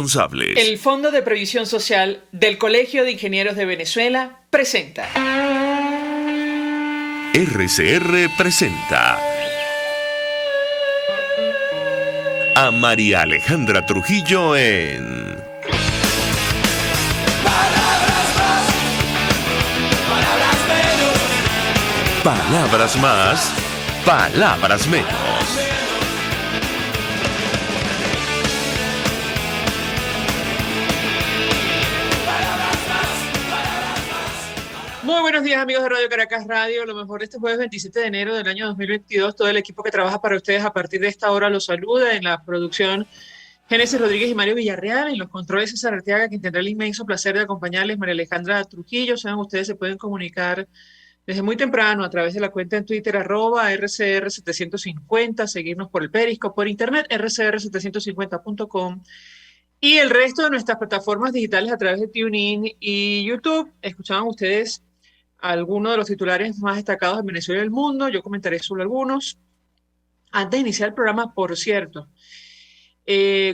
responsables. El Fondo de Previsión Social del Colegio de Ingenieros de Venezuela presenta. RCR presenta a María Alejandra Trujillo en Palabras más, palabras menos. Palabras más, palabras menos. Muy buenos días, amigos de Radio Caracas Radio. Lo mejor este jueves 27 de enero del año 2022. Todo el equipo que trabaja para ustedes a partir de esta hora los saluda. En la producción, Génesis Rodríguez y Mario Villarreal. En los controles, César Arteaga, quien tendrá el inmenso placer de acompañarles, María Alejandra Trujillo. Saben, ustedes se pueden comunicar desde muy temprano a través de la cuenta en Twitter, @RCR750, seguirnos por el Periscope, por internet, rcr750.com. Y el resto de nuestras plataformas digitales a través de TuneIn y YouTube. Escuchaban ustedes algunos de los titulares más destacados en Venezuela y el mundo. Yo comentaré sobre algunos. Antes de iniciar el programa, por cierto,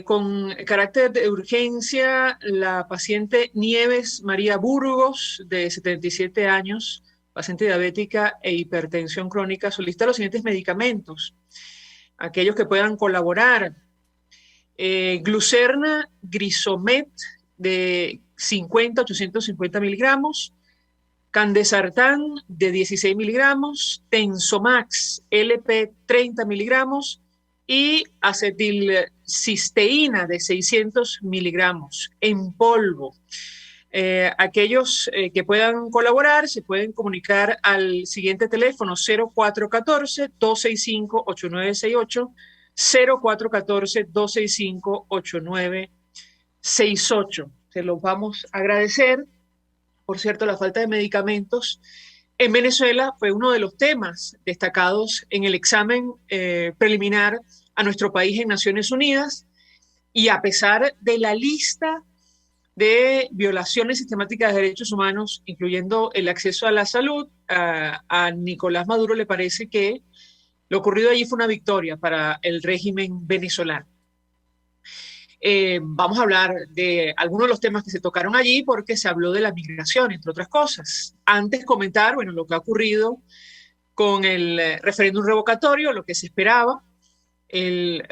con carácter de urgencia, la paciente Nieves María Burgos, de 77 años, paciente diabética e hipertensión crónica, solicita los siguientes medicamentos, aquellos que puedan colaborar. Glucerna Grisomet de 50 a 850 miligramos, Candesartán de 16 miligramos, Tensomax LP 30 miligramos y acetilcisteína de 600 miligramos en polvo. Aquellos que puedan colaborar se pueden comunicar al siguiente teléfono 0414-265-8968, 0414-265-8968. Se los vamos a agradecer. Por cierto, la falta de medicamentos en Venezuela fue uno de los temas destacados en el examen preliminar a nuestro país en Naciones Unidas, y a pesar de la lista de violaciones sistemáticas de derechos humanos, incluyendo el acceso a la salud, a Nicolás Maduro le parece que lo ocurrido allí fue una victoria para el régimen venezolano. Vamos a hablar de algunos de los temas que se tocaron allí porque se habló de la migración, entre otras cosas. Antes comentar, bueno, lo que ha ocurrido con el referéndum revocatorio, lo que se esperaba. El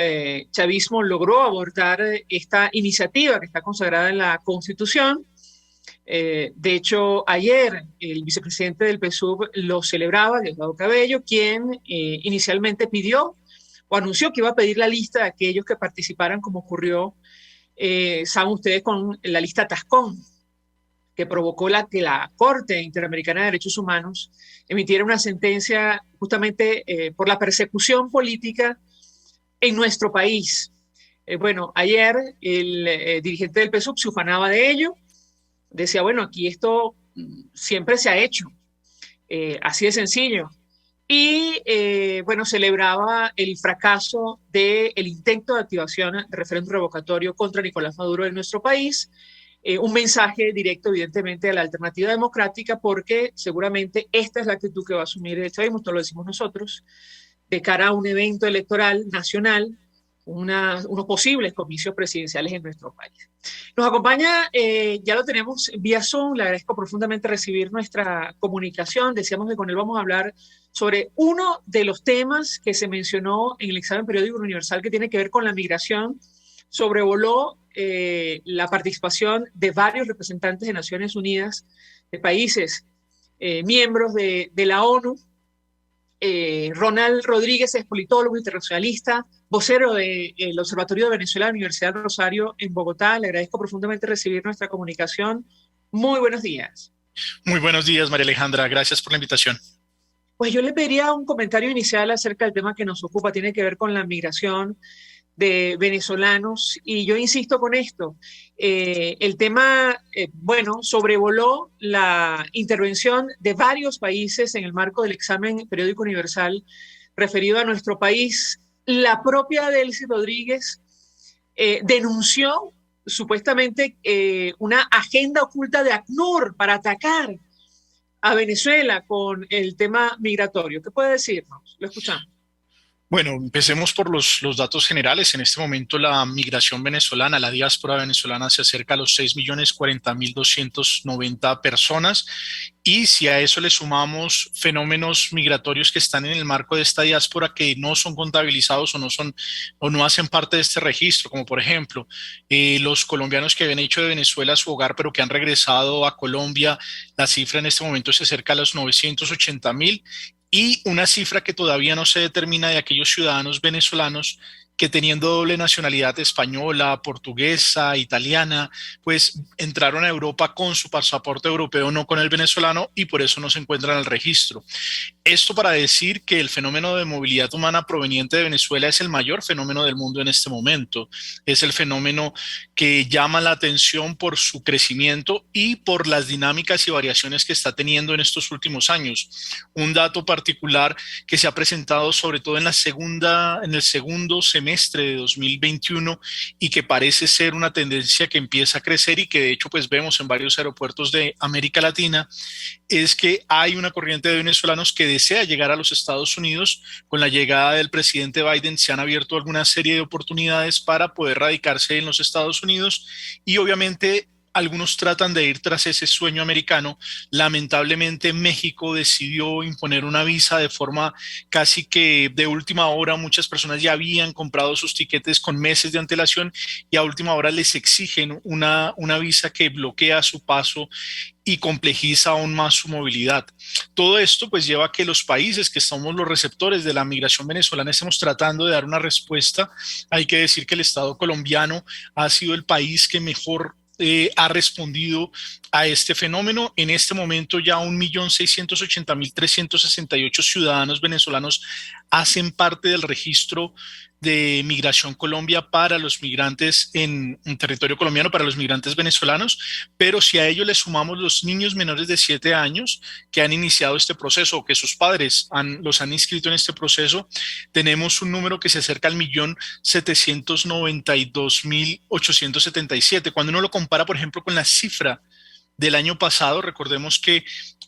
chavismo logró abortar esta iniciativa que está consagrada en la Constitución. De hecho, ayer el vicepresidente del PSUV lo celebraba, Diosdado Cabello, quien inicialmente pidió o anunció que iba a pedir la lista de aquellos que participaran, como ocurrió, saben ustedes, con la lista Tascón, que provocó que la Corte Interamericana de Derechos Humanos emitiera una sentencia justamente por la persecución política en nuestro país. Bueno, ayer el dirigente del PSUV se ufanaba de ello, decía, bueno, aquí esto siempre se ha hecho, así de sencillo. Y, bueno, celebraba el fracaso del intento de activación de referéndum revocatorio contra Nicolás Maduro en nuestro país. Un mensaje directo, evidentemente, a la alternativa democrática, porque seguramente esta es la actitud que va a asumir el chavismo, esto lo decimos nosotros, de cara a un evento electoral nacional, unos posibles comicios presidenciales en nuestro país. Nos acompaña, ya lo tenemos vía Zoom, le agradezco profundamente recibir nuestra comunicación. Decíamos que con él vamos a hablar sobre uno de los temas que se mencionó en el examen periódico universal, que tiene que ver con la migración. Sobrevoló la participación de varios representantes de Naciones Unidas, de países miembros de la ONU. Ronald Rodríguez es politólogo internacionalista, vocero del Observatorio de Venezuela de la Universidad del Rosario en Bogotá. Le agradezco profundamente recibir nuestra comunicación. Muy buenos días. Muy buenos días, María Alejandra. Gracias por la invitación. Pues yo le pediría un comentario inicial acerca del tema que nos ocupa. Tiene que ver con la migración de venezolanos, y yo insisto con esto. El tema, bueno, sobrevoló la intervención de varios países en el marco del examen periódico universal referido a nuestro país. La propia Delcy Rodríguez denunció supuestamente una agenda oculta de ACNUR para atacar a Venezuela con el tema migratorio. ¿Qué puede decirnos? Lo escuchamos. Bueno, empecemos por los datos generales. En este momento la migración venezolana, la diáspora venezolana se acerca a los 6.040.290 personas. Y si a eso le sumamos fenómenos migratorios que están en el marco de esta diáspora que no son contabilizados o no hacen parte de este registro, como por ejemplo los colombianos que habían hecho de Venezuela su hogar pero que han regresado a Colombia, la cifra en este momento se acerca a los 980.000 y una cifra que todavía no se determina de aquellos ciudadanos venezolanos que teniendo doble nacionalidad española, portuguesa, italiana, pues entraron a Europa con su pasaporte europeo, no con el venezolano, y por eso no se encuentran en el registro. Esto para decir que el fenómeno de movilidad humana proveniente de Venezuela es el mayor fenómeno del mundo en este momento. Es el fenómeno que llama la atención por su crecimiento y por las dinámicas y variaciones que está teniendo en estos últimos años. Un dato particular que se ha presentado sobre todo en el segundo semestre de 2021 y que parece ser una tendencia que empieza a crecer y que de hecho pues vemos en varios aeropuertos de América Latina, es que hay una corriente de venezolanos que desea llegar a los Estados Unidos. Con la llegada del presidente Biden se han abierto alguna serie de oportunidades para poder radicarse en los Estados Unidos y obviamente algunos tratan de ir tras ese sueño americano. Lamentablemente México decidió imponer una visa de forma casi que de última hora. Muchas personas ya habían comprado sus tiquetes con meses de antelación y a última hora les exigen una visa que bloquea su paso y complejiza aún más su movilidad. Todo esto pues lleva a que los países que somos los receptores de la migración venezolana estemos tratando de dar una respuesta. Hay que decir que el Estado colombiano ha sido el país que mejor ha respondido a este fenómeno. En este momento ya 1.680.368 ciudadanos venezolanos hacen parte del registro de Migración Colombia para los migrantes en territorio colombiano, para los migrantes venezolanos, pero si a ello le sumamos los niños menores de 7 años que han iniciado este proceso o que sus padres los han inscrito en este proceso, tenemos un número que se acerca al 1.792.877. Cuando uno lo compara, por ejemplo, con la cifra del año pasado, recordemos que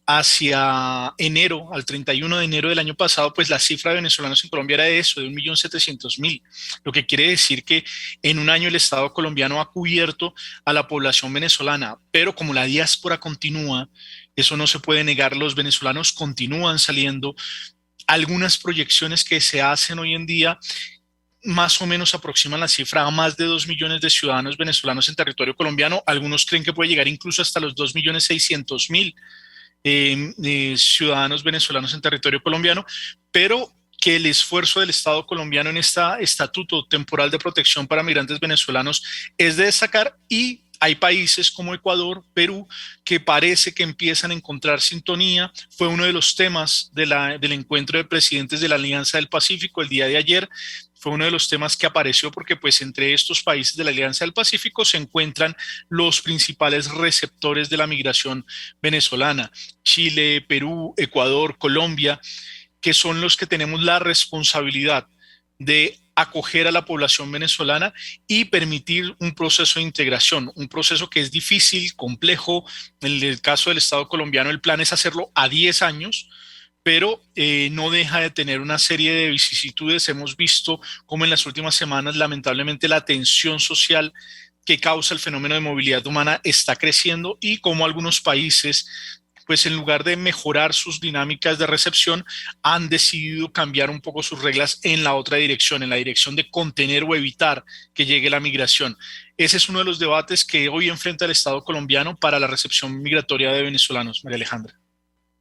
hacia enero, al 31 de enero del año pasado, pues la cifra de venezolanos en Colombia era de eso, de 1.700.000, lo que quiere decir que en un año el Estado colombiano ha cubierto a la población venezolana, pero como la diáspora continúa, eso no se puede negar, los venezolanos continúan saliendo. Algunas proyecciones que se hacen hoy en día más o menos aproximan la cifra a más de 2 millones de ciudadanos venezolanos en territorio colombiano. Algunos creen que puede llegar incluso hasta los 2.600.000 ciudadanos venezolanos en territorio colombiano, pero que el esfuerzo del Estado colombiano en este estatuto temporal de protección para migrantes venezolanos es de destacar. Y hay países como Ecuador, Perú, que parece que empiezan a encontrar sintonía. Fue uno de los temas del encuentro de presidentes de la Alianza del Pacífico el día de ayer. Fue uno de los temas que apareció porque pues entre estos países de la Alianza del Pacífico se encuentran los principales receptores de la migración venezolana: Chile, Perú, Ecuador, Colombia, que son los que tenemos la responsabilidad de acoger a la población venezolana y permitir un proceso de integración, un proceso que es difícil, complejo. En el caso del Estado colombiano, el plan es hacerlo a 10 años, pero no deja de tener una serie de vicisitudes. Hemos visto cómo en las últimas semanas, lamentablemente, la tensión social que causa el fenómeno de movilidad humana está creciendo y cómo algunos países, pues en lugar de mejorar sus dinámicas de recepción, han decidido cambiar un poco sus reglas en la otra dirección, en la dirección de contener o evitar que llegue la migración. Ese es uno de los debates que hoy enfrenta el Estado colombiano para la recepción migratoria de venezolanos. María Alejandra.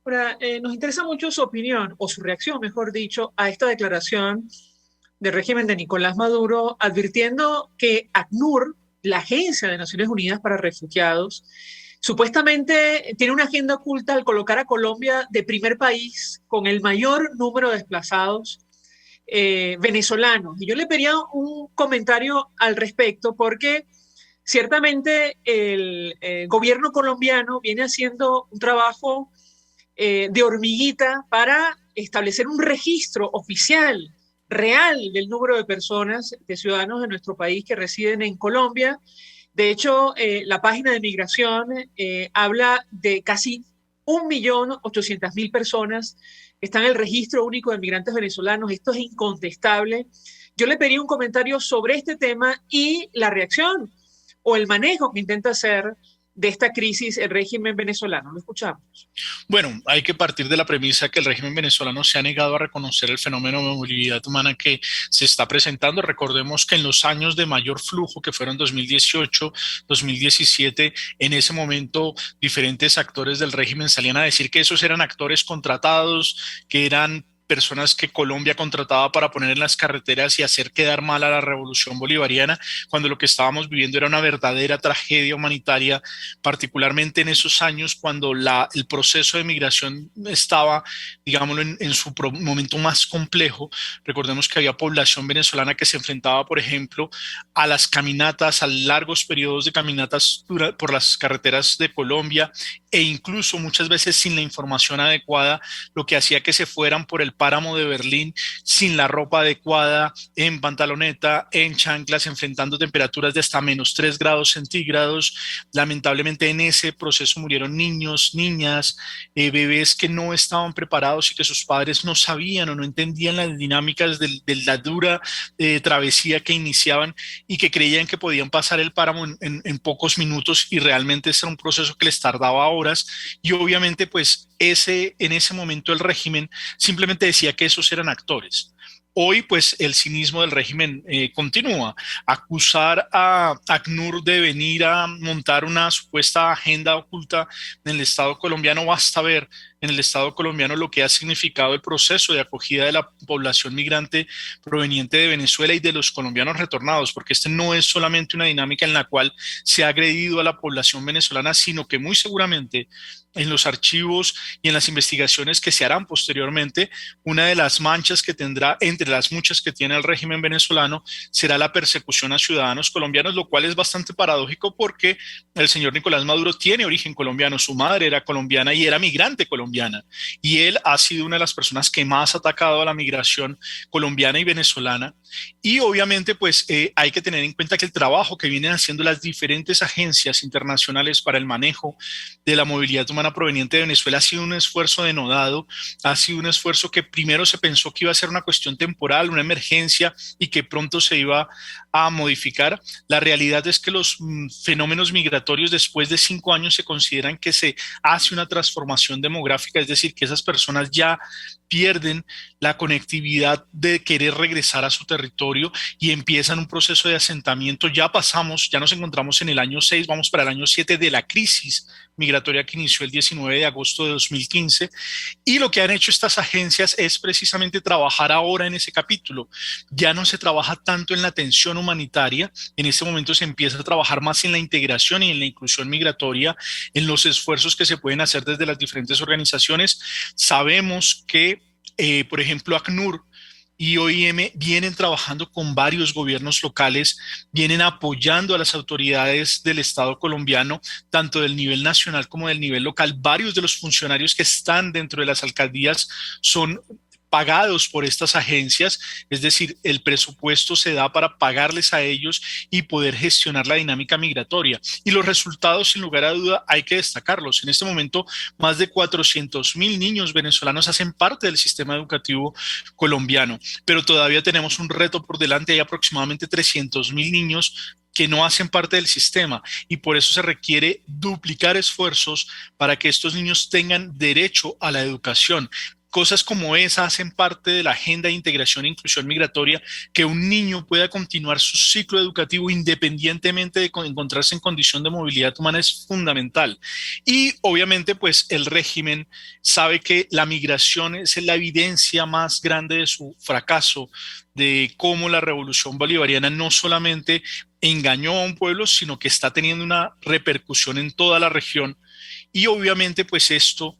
Ahora, nos interesa mucho su opinión, o su reacción, mejor dicho, a esta declaración del régimen de Nicolás Maduro, advirtiendo que ACNUR, la Agencia de Naciones Unidas para Refugiados, supuestamente tiene una agenda oculta al colocar a Colombia de primer país con el mayor número de desplazados venezolanos. Y yo le pedía un comentario al respecto porque ciertamente el gobierno colombiano viene haciendo un trabajo de hormiguita para establecer un registro oficial, real, del número de personas, de ciudadanos de nuestro país que residen en Colombia. De hecho, la página de migración habla de casi 1.800.000 personas que está en el Registro Único de Migrantes Venezolanos. Esto es incontestable. Yo le pedí un comentario sobre este tema y la reacción o el manejo que intenta hacer de esta crisis el régimen venezolano. Lo escuchamos. Bueno, hay que partir de la premisa que el régimen venezolano se ha negado a reconocer el fenómeno de movilidad humana que se está presentando. Recordemos que en los años de mayor flujo, que fueron 2018, 2017, en ese momento diferentes actores del régimen salían a decir que esos eran actores contratados, que eran personas que Colombia contrataba para poner en las carreteras y hacer quedar mal a la revolución bolivariana, cuando lo que estábamos viviendo era una verdadera tragedia humanitaria, particularmente en esos años cuando el proceso de migración estaba, digámoslo, en su momento más complejo. Recordemos que había población venezolana que se enfrentaba, por ejemplo, a las caminatas, a largos periodos de caminatas por las carreteras de Colombia, e incluso muchas veces sin la información adecuada, lo que hacía que se fueran por el páramo de Berlín sin la ropa adecuada, en pantaloneta, en chanclas, enfrentando temperaturas de hasta -3 grados centígrados. Lamentablemente en ese proceso murieron niños, niñas, bebés que no estaban preparados y que sus padres no sabían o no entendían las dinámicas de la dura travesía que iniciaban y que creían que podían pasar el páramo en pocos minutos, y realmente ese era un proceso que les tardaba horas. Y obviamente pues en ese momento el régimen simplemente decía que esos eran actores. Hoy, pues, el cinismo del régimen continúa. Acusar a ACNUR de venir a montar una supuesta agenda oculta en el Estado colombiano. Basta ver en el Estado colombiano lo que ha significado el proceso de acogida de la población migrante proveniente de Venezuela y de los colombianos retornados, porque este no es solamente una dinámica en la cual se ha agredido a la población venezolana, sino que muy seguramente en los archivos y en las investigaciones que se harán posteriormente, una de las manchas que tendrá, entre las muchas que tiene el régimen venezolano, será la persecución a ciudadanos colombianos, lo cual es bastante paradójico porque el señor Nicolás Maduro tiene origen colombiano, su madre era colombiana y era migrante colombiana, y él ha sido una de las personas que más ha atacado a la migración colombiana y venezolana. Y obviamente pues hay que tener en cuenta que el trabajo que vienen haciendo las diferentes agencias internacionales para el manejo de la movilidad humana proveniente de Venezuela ha sido un esfuerzo denodado, ha sido un esfuerzo que primero se pensó que iba a ser una cuestión temporal, una emergencia, y que pronto se iba a modificar. La realidad es que los fenómenos migratorios después de 5 años se consideran que se hace una transformación demográfica, es decir, que esas personas ya pierden la conectividad de querer regresar a su territorio y empiezan un proceso de asentamiento. Ya nos encontramos en el año 6, vamos para el año 7 de la crisis migratoria que inició el 19 de agosto de 2015, y lo que han hecho estas agencias es precisamente trabajar ahora en ese capítulo. Ya no se trabaja tanto en la atención humanitaria, en este momento se empieza a trabajar más en la integración y en la inclusión migratoria, en los esfuerzos que se pueden hacer desde las diferentes organizaciones. Sabemos que, por ejemplo, ACNUR y OIM vienen trabajando con varios gobiernos locales, vienen apoyando a las autoridades del Estado colombiano, tanto del nivel nacional como del nivel local. Varios de los funcionarios que están dentro de las alcaldías son pagados por estas agencias, es decir, el presupuesto se da para pagarles a ellos y poder gestionar la dinámica migratoria. Y los resultados, sin lugar a duda, hay que destacarlos. En este momento, más de 400.000 niños venezolanos hacen parte del sistema educativo colombiano, pero todavía tenemos un reto por delante. Hay aproximadamente 300.000 niños que no hacen parte del sistema, y por eso se requiere duplicar esfuerzos para que estos niños tengan derecho a la educación. Cosas como esa hacen parte de la agenda de integración e inclusión migratoria, que un niño pueda continuar su ciclo educativo independientemente de encontrarse en condición de movilidad humana es fundamental. Y obviamente pues el régimen sabe que la migración es la evidencia más grande de su fracaso, de cómo la revolución bolivariana no solamente engañó a un pueblo, sino que está teniendo una repercusión en toda la región. Y obviamente pues esto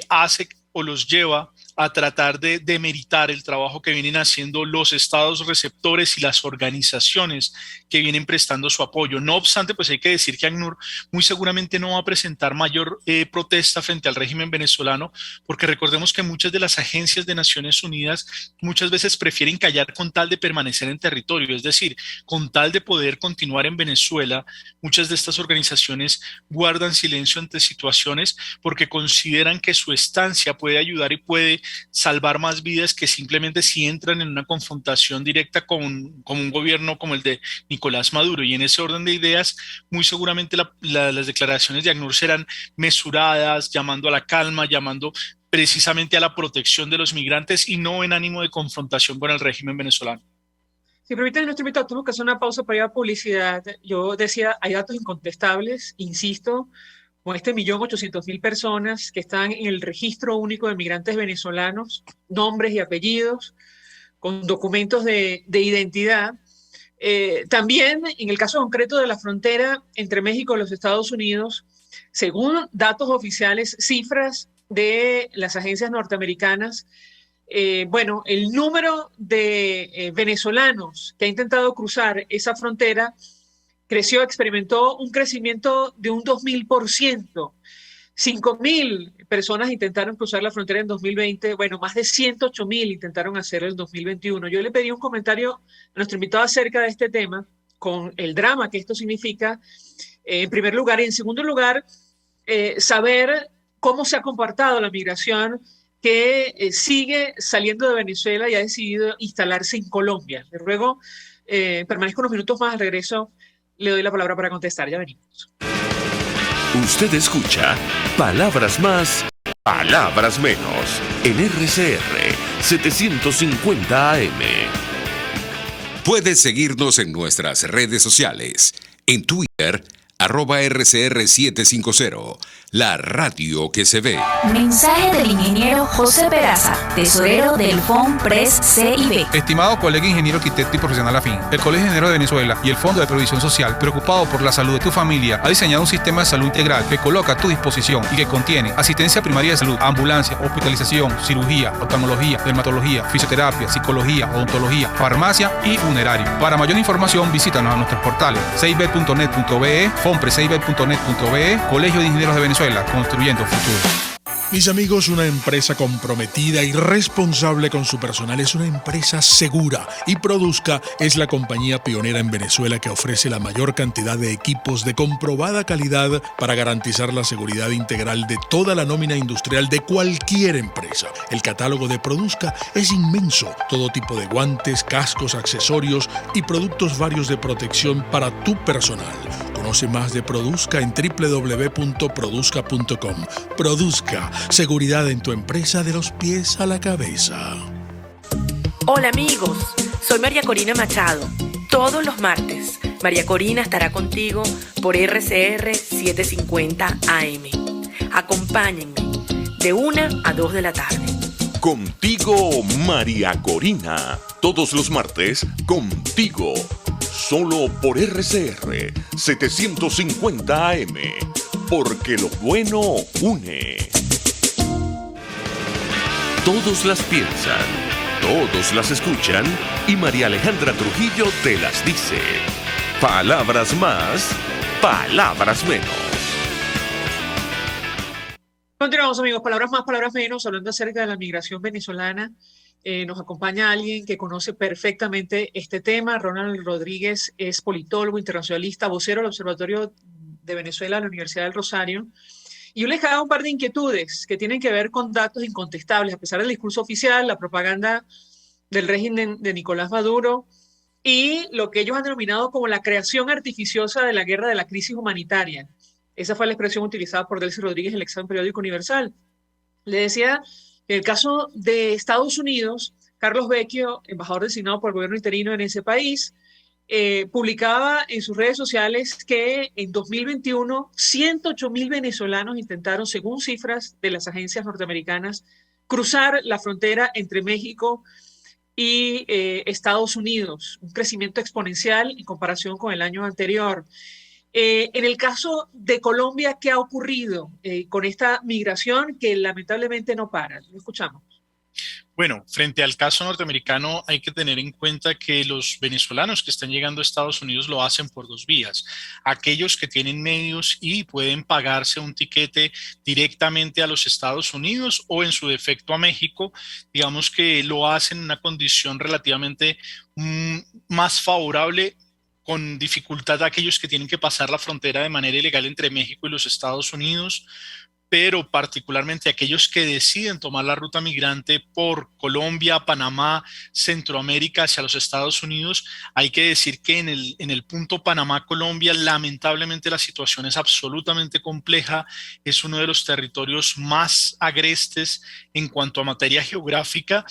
hace o los lleva a tratar de demeritar el trabajo que vienen haciendo los estados receptores y las organizaciones que vienen prestando su apoyo. No obstante, pues hay que decir que ACNUR muy seguramente no va a presentar mayor protesta frente al régimen venezolano, porque recordemos que muchas de las agencias de Naciones Unidas muchas veces prefieren callar con tal de permanecer en territorio, es decir, con tal de poder continuar en Venezuela. Muchas de estas organizaciones guardan silencio ante situaciones porque consideran que su estancia puede ayudar y puede salvar más vidas que simplemente si entran en una confrontación directa con un gobierno como el de Nicolás Maduro. Y en ese orden de ideas, muy seguramente las declaraciones de ACNUR serán mesuradas, llamando a la calma, llamando precisamente a la protección de los migrantes y no en ánimo de confrontación con el régimen venezolano. Si permiten, nuestro invitado, tenemos que hacer una pausa para ir a publicidad. Yo decía, hay datos incontestables, insisto, con este 1.800.000 personas que están en el registro único de migrantes venezolanos, nombres y apellidos, con documentos de identidad. También, en el caso concreto de la frontera entre México y los Estados Unidos, según datos oficiales, cifras de las agencias norteamericanas, bueno, el número de venezolanos que ha intentado cruzar esa frontera experimentó un crecimiento de un 2000%. 5.000 personas intentaron cruzar la frontera en 2020, bueno, más de 108.000 intentaron hacerlo en 2021. Yo le pedí un comentario a nuestro invitado acerca de este tema, con el drama que esto significa, en primer lugar, y en segundo lugar, saber cómo se ha comportado la migración que sigue saliendo de Venezuela y ha decidido instalarse en Colombia. Le ruego, permanezco unos minutos más, al regreso le doy la palabra para contestar, ya venimos. Usted escucha Palabras Más, Palabras Menos en RCR 750 AM. Puedes seguirnos en nuestras redes sociales. En Twitter, @RCR750, la radio que se ve. Mensaje del ingeniero José Peraza, tesorero del FONPRES CIB. Estimado colega ingeniero, arquitecto y profesional afín, el Colegio de Ingenieros de Venezuela y el Fondo de Previsión Social, preocupado por la salud de tu familia, ha diseñado un sistema de salud integral que coloca a tu disposición y que contiene asistencia primaria de salud, ambulancia, hospitalización, cirugía, oftalmología, dermatología, fisioterapia, psicología, odontología, farmacia y funerario. Para mayor información, visítanos a nuestros portales cib.net.be, fonprescib.net.be, Colegio de Ingenieros de Venezuela, construyendo futuro. Mis amigos, una empresa comprometida y responsable con su personal es una empresa segura, y Produzca es la compañía pionera en Venezuela que ofrece la mayor cantidad de equipos de comprobada calidad para garantizar la seguridad integral de toda la nómina industrial de cualquier empresa. El catálogo de Produzca es inmenso, todo tipo de guantes, cascos, accesorios y productos varios de protección para tu personal. Conoce más de Produzca en www.produzca.com. Produzca, seguridad en tu empresa de los pies a la cabeza. Hola amigos, soy María Corina Machado. Todos los martes, María Corina estará contigo por RCR 750 AM. Acompáñenme de 1 a 2 de la tarde. Contigo, María Corina. Todos los martes, contigo. Solo por RCR 750 AM. Porque lo bueno une. Todos las piensan, todos las escuchan y María Alejandra Trujillo te las dice. Palabras más, palabras menos. Continuamos, amigos. Palabras más, palabras menos, hablando acerca de la migración venezolana. Nos acompaña alguien que conoce perfectamente este tema. Ronald Rodríguez es politólogo, internacionalista, vocero del Observatorio de Venezuela de la Universidad del Rosario. Y yo les hago un par de inquietudes que tienen que ver con datos incontestables, a pesar del discurso oficial, la propaganda del régimen de Nicolás Maduro y lo que ellos han denominado como la creación artificiosa de la guerra de la crisis humanitaria. Esa fue la expresión utilizada por Delcy Rodríguez en el examen periódico Universal. Le decía que en el caso de Estados Unidos, Carlos Vecchio, embajador designado por el gobierno interino en ese país, publicaba en sus redes sociales que en 2021 108.000 venezolanos intentaron, según cifras de las agencias norteamericanas, cruzar la frontera entre México y Estados Unidos, un crecimiento exponencial en comparación con el año anterior. En el caso de Colombia, ¿qué ha ocurrido con esta migración que lamentablemente no para? Lo escuchamos. Bueno, frente al caso norteamericano hay que tener en cuenta que los venezolanos que están llegando a Estados Unidos lo hacen por dos vías. Aquellos que tienen medios y pueden pagarse un tiquete directamente a los Estados Unidos o en su defecto a México, digamos que lo hacen en una condición relativamente más favorable, con dificultad a aquellos que tienen que pasar la frontera de manera ilegal entre México y los Estados Unidos, pero particularmente aquellos que deciden tomar la ruta migrante por Colombia, Panamá, Centroamérica hacia los Estados Unidos, hay que decir que en el punto Panamá-Colombia, lamentablemente la situación es absolutamente compleja, es uno de los territorios más agrestes en cuanto a materia geográfica,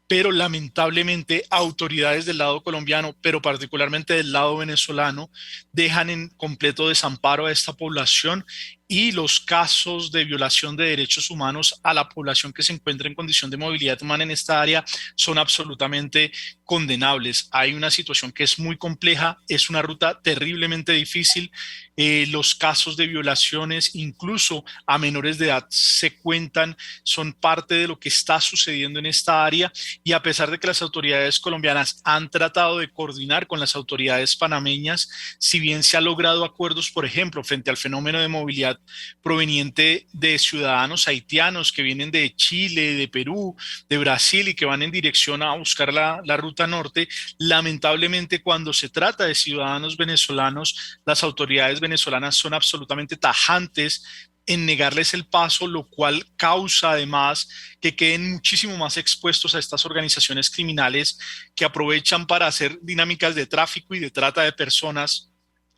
pero lamentablemente autoridades del lado colombiano, pero particularmente del lado venezolano, dejan en completo desamparo a esta población y los casos de violación de derechos humanos a la población que se encuentra en condición de movilidad humana en esta área son absolutamente condenables. Hay una situación que es muy compleja, es una ruta terriblemente difícil. Los casos de violaciones, incluso a menores de edad, se cuentan, son parte de lo que está sucediendo en esta área, y a pesar de que las autoridades colombianas han tratado de coordinar con las autoridades panameñas, si bien se han logrado acuerdos, por ejemplo, frente al fenómeno de movilidad proveniente de ciudadanos haitianos que vienen de Chile, de Perú, de Brasil y que van en dirección a buscar la ruta norte, lamentablemente cuando se trata de ciudadanos venezolanos, las autoridades venezolanas son absolutamente tajantes en negarles el paso, lo cual causa además que queden muchísimo más expuestos a estas organizaciones criminales que aprovechan para hacer dinámicas de tráfico y de trata de personas.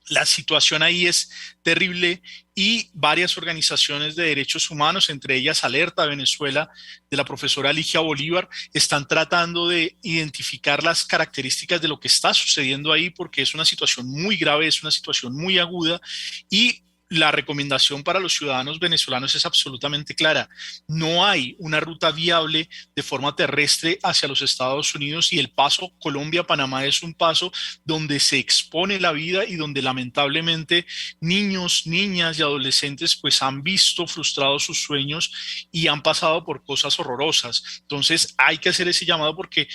La situación ahí es terrible y varias organizaciones de derechos humanos, entre ellas Alerta Venezuela, de la profesora Ligia Bolívar, están tratando de identificar las características de lo que está sucediendo ahí, porque es una situación muy grave, es una situación muy aguda, y la recomendación para los ciudadanos venezolanos es absolutamente clara. No hay una ruta viable de forma terrestre hacia los Estados Unidos, y el paso Colombia-Panamá es un paso donde se expone la vida y donde lamentablemente niños, niñas y adolescentes pues han visto frustrados sus sueños y han pasado por cosas horrorosas. Entonces hay que hacer ese llamado porque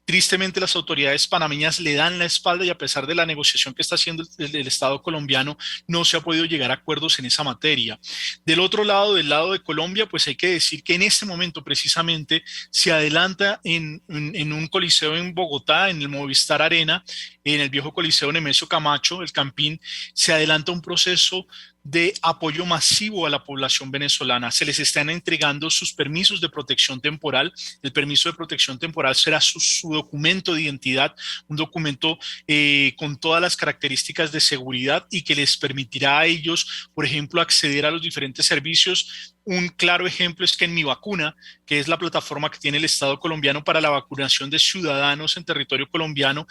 tristemente las autoridades panameñas le dan la espalda, y a pesar de la negociación que está haciendo el Estado colombiano, no se ha podido llegar a acuerdos en esa materia. Del otro lado, del lado de Colombia, pues hay que decir que en este momento precisamente se adelanta en un coliseo en Bogotá, en el Movistar Arena, en el viejo coliseo Nemesio Camacho, el Campín, se adelanta un proceso de apoyo masivo a la población venezolana. Se les están entregando sus permisos de protección temporal. El permiso de protección temporal será su documento de identidad, un documento con todas las características de seguridad y que les permitirá a ellos, por ejemplo, acceder a los diferentes servicios. Un claro ejemplo es que en Mi Vacuna, que es la plataforma que tiene el Estado colombiano para la vacunación de ciudadanos en territorio colombiano,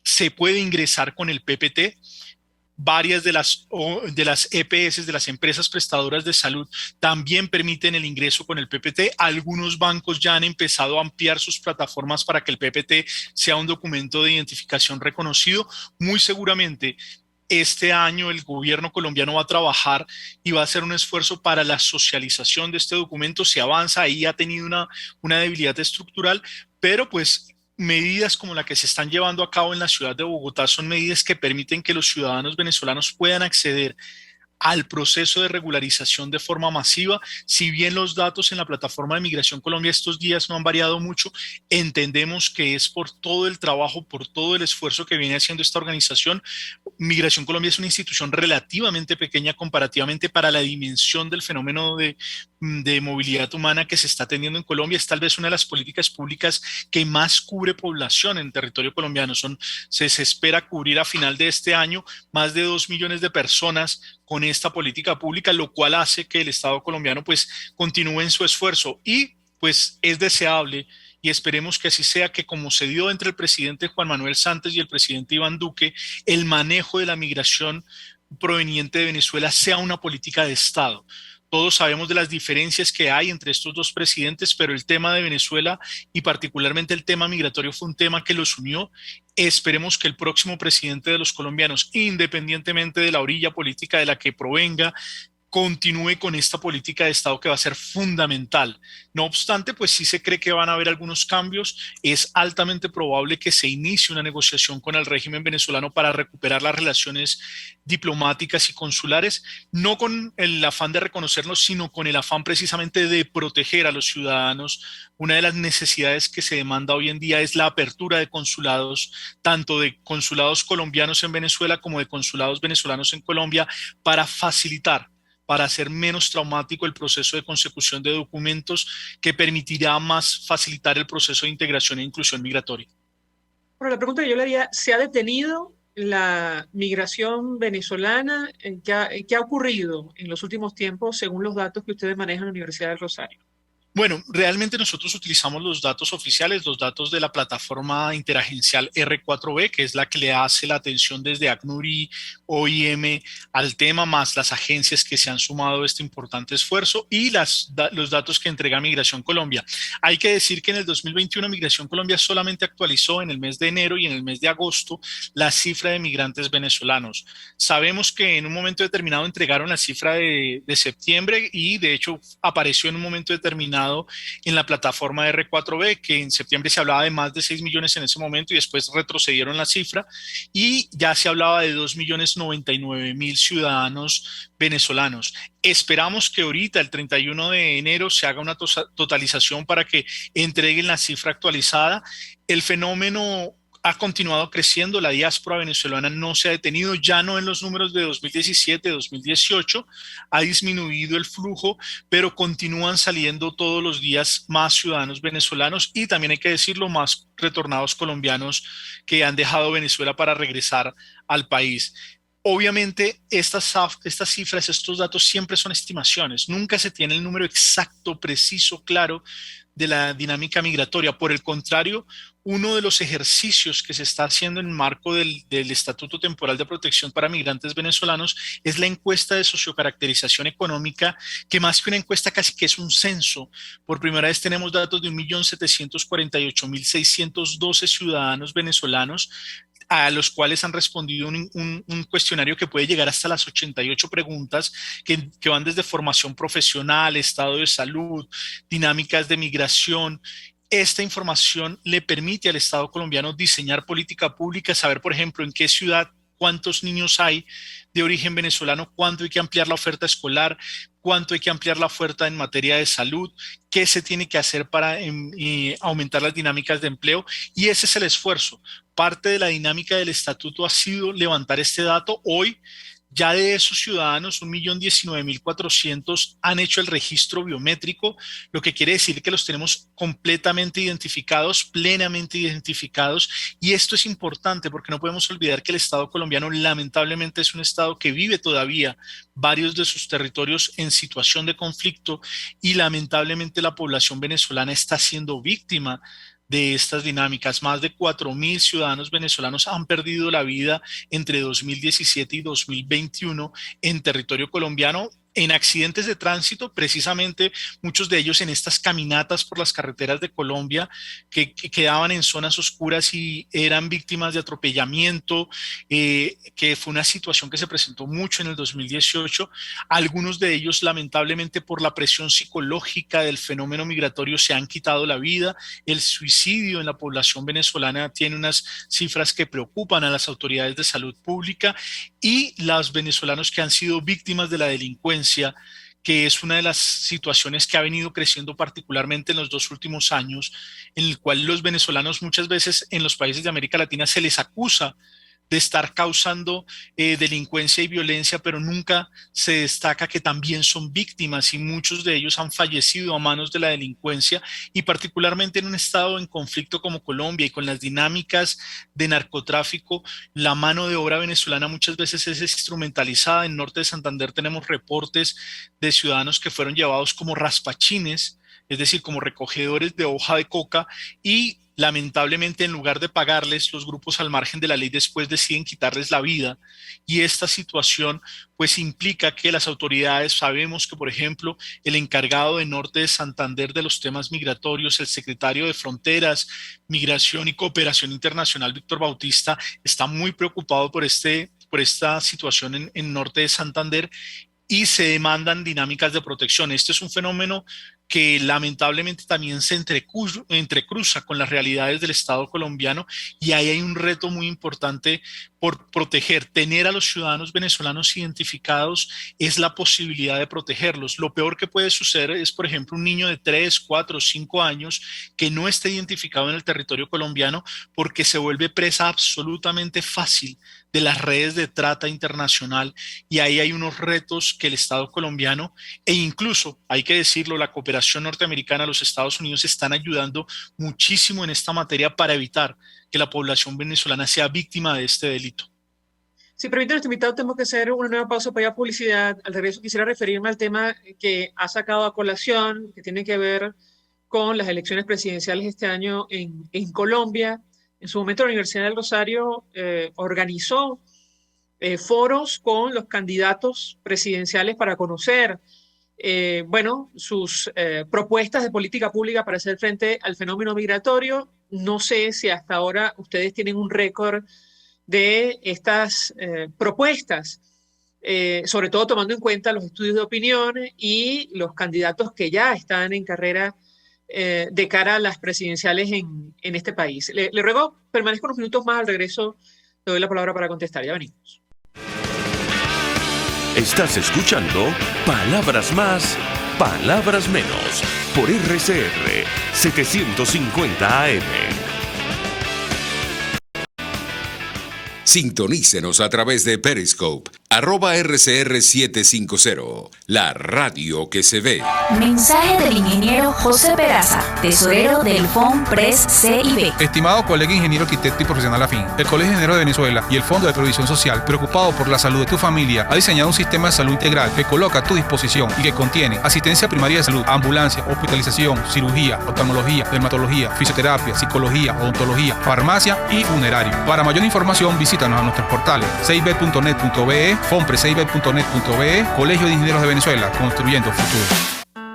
se puede ingresar con el PPT. Varias de las EPS, de las empresas prestadoras de salud, también permiten el ingreso con el PPT. Algunos bancos ya han empezado a ampliar sus plataformas para que el PPT sea un documento de identificación reconocido. Muy seguramente este año el gobierno colombiano va a trabajar y va a hacer un esfuerzo para la socialización de este documento. Se avanza, ahí ha tenido una debilidad estructural, pero pues medidas como la que se están llevando a cabo en la ciudad de Bogotá son medidas que permiten que los ciudadanos venezolanos puedan acceder al proceso de regularización de forma masiva. Si bien los datos en la plataforma de Migración Colombia estos días no han variado mucho, entendemos que es por todo el trabajo, por todo el esfuerzo que viene haciendo esta organización. Migración Colombia es una institución relativamente pequeña comparativamente para la dimensión del fenómeno de movilidad humana que se está teniendo en Colombia. Es tal vez una de las políticas públicas que más cubre población en territorio colombiano. Se espera cubrir a final de este año más de 2 millones de personas con esta política pública, lo cual hace que el Estado colombiano pues continúe en su esfuerzo, y pues es deseable y esperemos que así sea, que como se dio entre el presidente Juan Manuel Santos y el presidente Iván Duque, el manejo de la migración proveniente de Venezuela sea una política de Estado. Todos sabemos de las diferencias que hay entre estos dos presidentes, pero el tema de Venezuela y particularmente el tema migratorio fue un tema que los unió. Esperemos que el próximo presidente de los colombianos, independientemente de la orilla política de la que provenga, continúe con esta política de Estado que va a ser fundamental. No obstante, pues sí se cree que van a haber algunos cambios. Es altamente probable que se inicie una negociación con el régimen venezolano para recuperar las relaciones diplomáticas y consulares, no con el afán de reconocernos, sino con el afán precisamente de proteger a los ciudadanos. Una de las necesidades que se demanda hoy en día es la apertura de consulados, tanto de consulados colombianos en Venezuela como de consulados venezolanos en Colombia, para facilitar para hacer menos traumático el proceso de consecución de documentos, que permitirá más facilitar el proceso de integración e inclusión migratoria. Bueno, la pregunta que yo le haría, ¿se ha detenido la migración venezolana? ¿Qué ha ocurrido en los últimos tiempos según los datos que ustedes manejan en la Universidad del Rosario? Bueno, realmente nosotros utilizamos los datos oficiales, los datos de la plataforma interagencial R4B, que es la que le hace la atención desde ACNUR y OIM al tema, más las agencias que se han sumado a este importante esfuerzo, y los datos que entrega Migración Colombia. Hay que decir que en el 2021 Migración Colombia solamente actualizó en el mes de enero y en el mes de agosto la cifra de migrantes venezolanos. Sabemos que en un momento determinado entregaron la cifra de septiembre, y de hecho apareció en un momento determinado en la plataforma R4B, que en septiembre se hablaba de más de 6 millones en ese momento, y después retrocedieron la cifra y ya se hablaba de 2.099.000 ciudadanos venezolanos. Esperamos que ahorita, el 31 de enero, se haga una totalización para que entreguen la cifra actualizada. El fenómeno ha continuado creciendo, la diáspora venezolana no se ha detenido, ya no en los números de 2017, 2018, ha disminuido el flujo, pero continúan saliendo todos los días más ciudadanos venezolanos, y también hay que decirlo, más retornados colombianos que han dejado Venezuela para regresar al país. Obviamente estas cifras, estos datos siempre son estimaciones, nunca se tiene el número exacto, preciso, claro de la dinámica migratoria. Por el contrario, uno de los ejercicios que se está haciendo en el marco del Estatuto Temporal de Protección para Migrantes Venezolanos es la encuesta de sociocaracterización económica, que más que una encuesta casi que es un censo. Por primera vez tenemos datos de 1.748.612 ciudadanos venezolanos, a los cuales han respondido un cuestionario que puede llegar hasta las 88 preguntas que van desde formación profesional, estado de salud, dinámicas de migración. Esta información le permite al Estado colombiano diseñar política pública, saber, por ejemplo, en qué ciudad, cuántos niños hay de origen venezolano, cuánto hay que ampliar la oferta escolar, cuánto hay que ampliar la oferta en materia de salud, qué se tiene que hacer para aumentar las dinámicas de empleo, y ese es el esfuerzo. Parte de la dinámica del estatuto ha sido levantar este dato. Hoy, ya de esos ciudadanos, 1.019.400 han hecho el registro biométrico, lo que quiere decir que los tenemos completamente identificados, plenamente identificados, y esto es importante porque no podemos olvidar que el Estado colombiano lamentablemente es un Estado que vive todavía varios de sus territorios en situación de conflicto, y lamentablemente la población venezolana está siendo víctima de estas dinámicas. Más de 4.000 ciudadanos venezolanos han perdido la vida entre 2017 y 2021 en territorio colombiano, en accidentes de tránsito, precisamente muchos de ellos en estas caminatas por las carreteras de Colombia que quedaban en zonas oscuras y eran víctimas de atropellamiento, que fue una situación que se presentó mucho en el 2018. Algunos de ellos, lamentablemente, por la presión psicológica del fenómeno migratorio, se han quitado la vida. El suicidio en la población venezolana tiene unas cifras que preocupan a las autoridades de salud pública, y los venezolanos que han sido víctimas de la delincuencia, que es una de las situaciones que ha venido creciendo particularmente en los 2 últimos años, en el cual los venezolanos muchas veces en los países de América Latina se les acusa de estar causando delincuencia y violencia, pero nunca se destaca que también son víctimas, y muchos de ellos han fallecido a manos de la delincuencia, y particularmente en un estado en conflicto como Colombia y con las dinámicas de narcotráfico, la mano de obra venezolana muchas veces es instrumentalizada. En Norte de Santander tenemos reportes de ciudadanos que fueron llevados como raspachines, es decir, como recogedores de hoja de coca, y lamentablemente en lugar de pagarles, los grupos al margen de la ley después deciden quitarles la vida. Y esta situación pues implica que las autoridades, sabemos que por ejemplo el encargado de Norte de Santander de los temas migratorios, el secretario de Fronteras, Migración y Cooperación Internacional, Víctor Bautista, está muy preocupado por esta situación en Norte de Santander, y se demandan dinámicas de protección. Este es un fenómeno que lamentablemente también se entrecruza con las realidades del Estado colombiano, y ahí hay un reto muy importante por proteger. Tener a los ciudadanos venezolanos identificados es la posibilidad de protegerlos. Lo peor que puede suceder es, por ejemplo, un niño de 3, 4, 5 años que no esté identificado en el territorio colombiano, porque se vuelve presa absolutamente fácil de las redes de trata internacional, y ahí hay unos retos que el Estado colombiano e incluso, hay que decirlo, la cooperación norteamericana, los Estados Unidos están ayudando muchísimo en esta materia para evitar que la población venezolana sea víctima de este delito. Si permite nuestro invitado, tenemos que hacer una nueva pausa para ir a publicidad. Al regreso quisiera referirme al tema que ha sacado a colación, que tiene que ver con las elecciones presidenciales este año en Colombia. En su momento la Universidad del Rosario organizó foros con los candidatos presidenciales para conocer sus propuestas de política pública para hacer frente al fenómeno migratorio. No sé si hasta ahora ustedes tienen un récord de estas propuestas, sobre todo tomando en cuenta los estudios de opinión y los candidatos que ya están en carrera de cara a las presidenciales en este país. Le ruego, permanezca unos minutos más. Al regreso le doy la palabra para contestar. Ya venimos. Estás escuchando Palabras Más, Palabras Menos por RCR 750 AM. Sintonícenos a través de Periscope, @RCR750, la radio que se ve. Mensaje del ingeniero José Peraza, tesorero del FONPRES CIB. Estimado colega ingeniero arquitecto y profesional afín, el Colegio de Ingenieros de Venezuela y el Fondo de Previsión Social, preocupado por la salud de tu familia, ha diseñado un sistema de salud integral que coloca a tu disposición y que contiene asistencia primaria de salud, ambulancia, hospitalización, cirugía, oftalmología, dermatología, fisioterapia, psicología, odontología, farmacia y funerario. Para mayor información, visítanos a nuestros portales cib.net.be, fonprescib.net.be, Colegio de Ingenieros de Venezuela, construyendo futuro.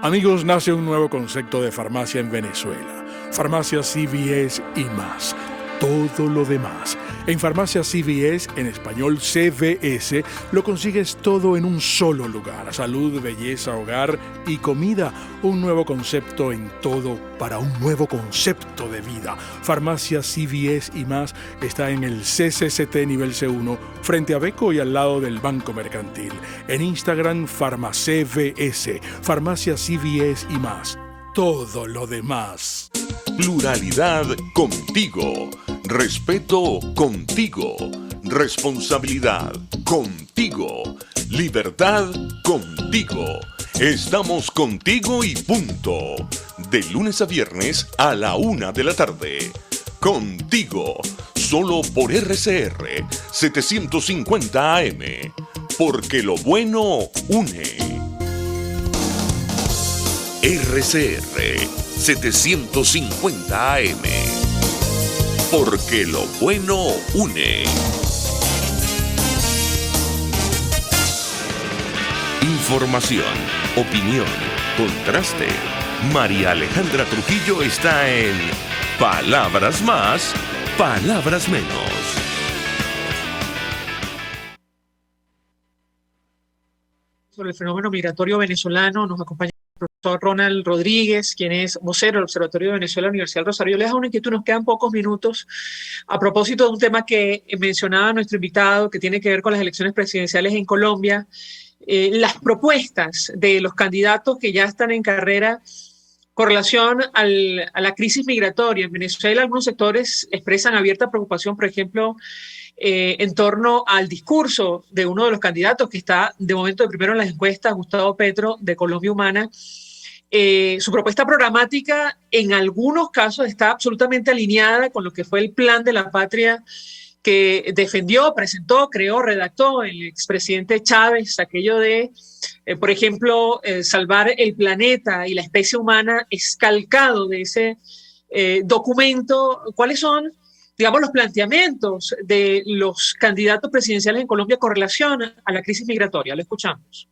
Amigos, nace un nuevo concepto de farmacia en Venezuela. Farmacia CVS y más. Todo lo demás. En Farmacia CVS, en español CVS, lo consigues todo en un solo lugar. Salud, belleza, hogar y comida. Un nuevo concepto en todo para un nuevo concepto de vida. Farmacia CVS y más está en el CCCT nivel C1, frente a Beco y al lado del Banco Mercantil. En Instagram, FarmaCVS. Farmacia CVS y más. Todo lo demás. Pluralidad contigo. Respeto contigo. Responsabilidad contigo. Libertad contigo. Estamos contigo y punto. De lunes a viernes a la 1 de la tarde. Contigo. Solo por RCR 750 AM. Porque lo bueno une. RCR 750 AM. Porque lo bueno une. Información, opinión, contraste. María Alejandra Trujillo está en Palabras Más, Palabras Menos. Sobre el fenómeno migratorio venezolano nos acompaña el profesor Ronald Rodríguez, quien es vocero del Observatorio de Venezuela, Universidad del Rosario. Les hago una inquietud, nos quedan pocos minutos a propósito de un tema que mencionaba nuestro invitado, que tiene que ver con las elecciones presidenciales en Colombia. Las propuestas de los candidatos que ya están en carrera con relación a la crisis migratoria. En Venezuela algunos sectores expresan abierta preocupación, por ejemplo, en torno al discurso de uno de los candidatos que está de momento de primero en las encuestas, Gustavo Petro, de Colombia Humana. Su propuesta programática en algunos casos está absolutamente alineada con lo que fue el plan de la patria que defendió, presentó, creó, redactó el expresidente Chávez, aquello de, por ejemplo, salvar el planeta y la especie humana, es calcado de ese documento. ¿Cuáles son, digamos, los planteamientos de los candidatos presidenciales en Colombia con relación a la crisis migratoria? Lo escuchamos.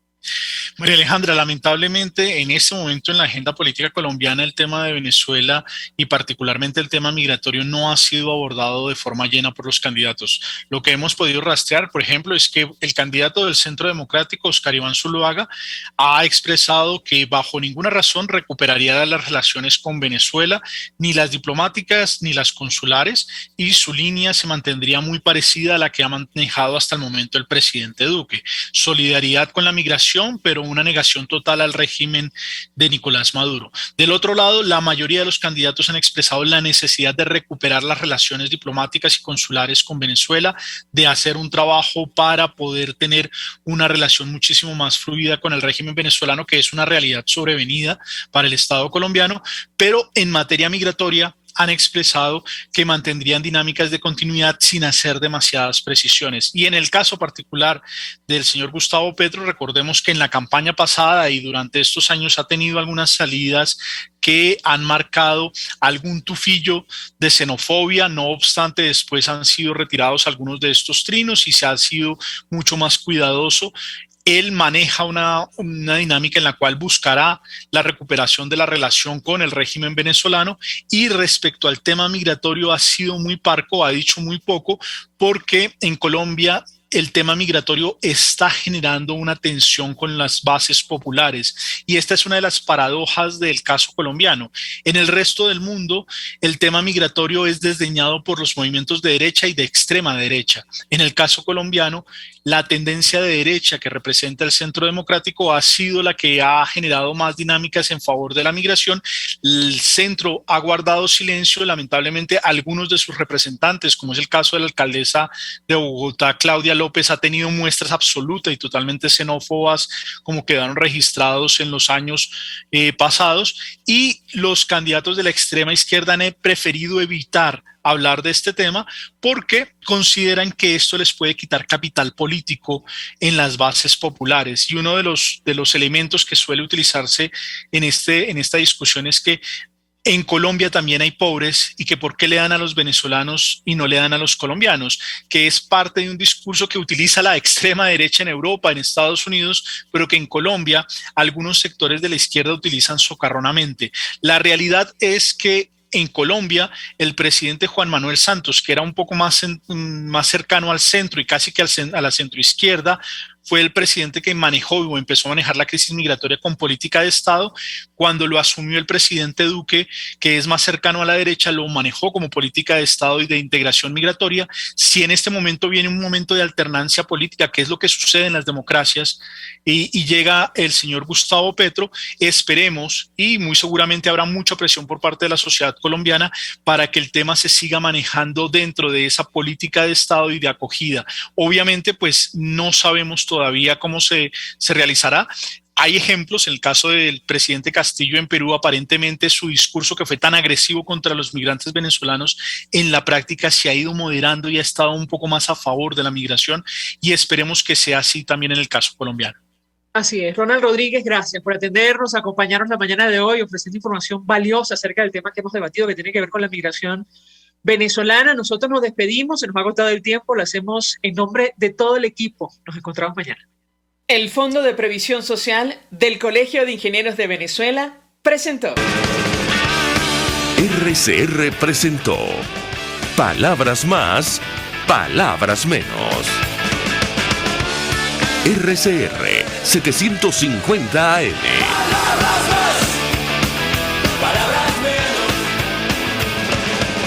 María Alejandra, lamentablemente en este momento en la agenda política colombiana el tema de Venezuela y particularmente el tema migratorio no ha sido abordado de forma llena por los candidatos. Lo que hemos podido rastrear, por ejemplo, es que el candidato del Centro Democrático, Oscar Iván Zuluaga, ha expresado que bajo ninguna razón recuperaría las relaciones con Venezuela, ni las diplomáticas ni las consulares, y su línea se mantendría muy parecida a la que ha manejado hasta el momento el presidente Duque. Solidaridad con la migración, pero una negación total al régimen de Nicolás Maduro. Del otro lado, la mayoría de los candidatos han expresado la necesidad de recuperar las relaciones diplomáticas y consulares con Venezuela, de hacer un trabajo para poder tener una relación muchísimo más fluida con el régimen venezolano, que es una realidad sobrevenida para el Estado colombiano, pero en materia migratoria han expresado que mantendrían dinámicas de continuidad sin hacer demasiadas precisiones. Y en el caso particular del señor Gustavo Petro, recordemos que en la campaña pasada y durante estos años ha tenido algunas salidas que han marcado algún tufillo de xenofobia. No obstante, después han sido retirados algunos de estos trinos y se ha sido mucho más cuidadoso. Él maneja una dinámica en la cual buscará la recuperación de la relación con el régimen venezolano, y respecto al tema migratorio ha sido muy parco, ha dicho muy poco, porque en Colombia el tema migratorio está generando una tensión con las bases populares, y esta es una de las paradojas del caso colombiano. En el resto del mundo, el tema migratorio es desdeñado por los movimientos de derecha y de extrema derecha. En el caso colombiano, la tendencia de derecha que representa el Centro Democrático ha sido la que ha generado más dinámicas en favor de la migración. El centro ha guardado silencio. Lamentablemente, algunos de sus representantes, como es el caso de la alcaldesa de Bogotá, Claudia López, ha tenido muestras absolutas y totalmente xenófobas, como quedaron registrados en los años pasados, y los candidatos de la extrema izquierda han preferido evitar hablar de este tema porque consideran que esto les puede quitar capital político en las bases populares. Y uno de los elementos que suele utilizarse en esta discusión es que en Colombia también hay pobres, y que por qué le dan a los venezolanos y no le dan a los colombianos, que es parte de un discurso que utiliza la extrema derecha en Europa, en Estados Unidos, pero que en Colombia algunos sectores de la izquierda utilizan socarronamente. La realidad es que en Colombia, el presidente Juan Manuel Santos, que era un poco más cercano al centro y casi que a la centroizquierda, fue el presidente que manejó o empezó a manejar la crisis migratoria con política de Estado. Cuando lo asumió el presidente Duque, que es más cercano a la derecha, lo manejó como política de Estado y de integración migratoria. Si en este momento viene un momento de alternancia política, que es lo que sucede en las democracias, y llega el señor Gustavo Petro, esperemos, y muy seguramente habrá mucha presión por parte de la sociedad colombiana para que el tema se siga manejando dentro de esa política de Estado y de acogida. Obviamente, pues no sabemos todavía cómo se realizará. Hay ejemplos, en el caso del presidente Castillo en Perú, aparentemente su discurso, que fue tan agresivo contra los migrantes venezolanos, en la práctica se ha ido moderando y ha estado un poco más a favor de la migración, y esperemos que sea así también en el caso colombiano. Así es. Ronald Rodríguez, gracias por atendernos, acompañarnos la mañana de hoy, ofreciendo información valiosa acerca del tema que hemos debatido, que tiene que ver con la migración venezolana. Nosotros nos despedimos, se nos ha agotado el tiempo, lo hacemos en nombre de todo el equipo. Nos encontramos mañana. El Fondo de Previsión Social del Colegio de Ingenieros de Venezuela presentó. RCR presentó Palabras Más, Palabras Menos. RCR 750 AM. Palabras más.